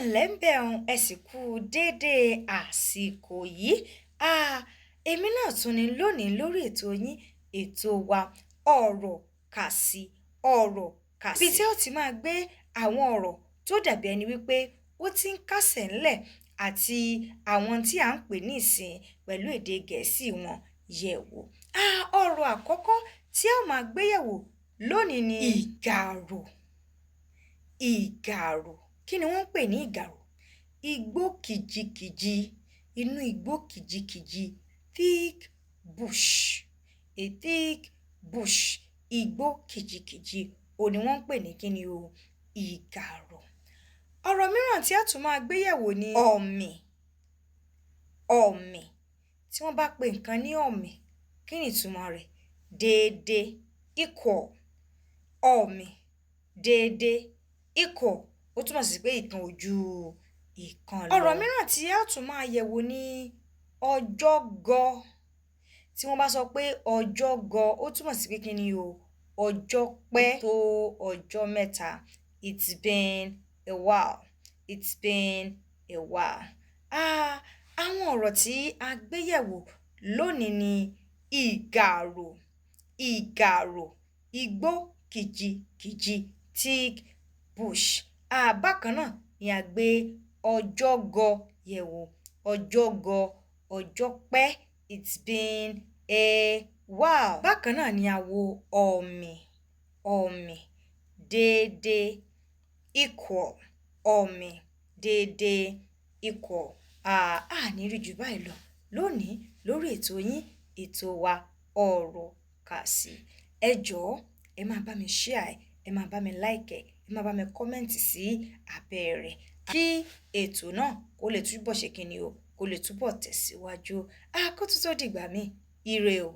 ǹlẹ́ ń bẹ̀ un ẹ sì kú déédéé àsìkò yìí. Èmi náà tún ni lónìí lórí ètò yín ètò wa ọ̀rọ̀ kàsí ọ̀rọ̀ kàsí. Ibi tí ó ti máa gbé àwọn ọ̀rọ̀ tó dàbí ẹni wípé ó ti ń kásẹ̀ ńlẹ̀ àti àwọn tí à ń pè ní ìsìn pẹ̀lú èdè Gẹ̀ẹ́sì wọn yẹ̀ wò. Ọ̀rọ̀ àkọ́kọ́ tí a ó máa gbé yẹ̀wò lónìí ni ìgàrò. Ìgàrò. Kí ni wọ́n ń pè ní ìgàrò? Igbó kìjikìji, inú igbó kìjikìji, thick bush, a thick bush, igbó kìjikìji, òun ni wọ́n ń pè ní kí ni o? Ìgàrò. Ọ̀rọ̀ mìíràn tí a tún máa gbé yẹ̀wò ni ọ̀mì. Ọ̀mì. Tí wọ́n bá pe nǹkan ní ọ̀mì, kí ni ìtumọ̀ rẹ̀? Déédéé, equal. Ọ̀mì, déédéé, equal. Ó túmọ̀ sí pé ìkan ò ju ìkan lọ. Ọ̀rọ̀ mìíràn tí a tún máa yẹ̀wò ni ọjọ́ gọ. Tí wọ́n bá sọ pé ọjọ́ gọ, ó túmọ̀ sí pé kí ni o? Ọjọ́ pẹ́ tó ọjọ́ mẹ́ta. It's been a while. It's been a while. Àwọn ọ̀rọ̀ tí a gbé yẹ̀wò lónìí ni ìgàrò, ìgàrò, igbó kìjikìji, thick bush. Bákan náà ni a gbé ọjọ́ gọ yẹ̀wò. Ọjọ́ gọ, ọjọ́ pẹ́. It's been a while. Bákan náà ni a wo ọ̀mì, ọ̀mì, déédéé, equal. Ọ̀mì, déédéé, equal. Ní rí jù báyìí lọ lónìí lórí ètò yín ètò wa ọ̀rọ̀ kàsí. Ẹ jọ̀ọ́ ẹ máa bá mi share ẹ máa bá mi like ẹ máa bá mi comment sí abẹ́ rẹ̀ kí ètò náà kó lè túbọ̀ ṣe kíni o, kó lè túbọ̀ tẹ̀síwájú. Kó tún tó dìgbà míì, ire o.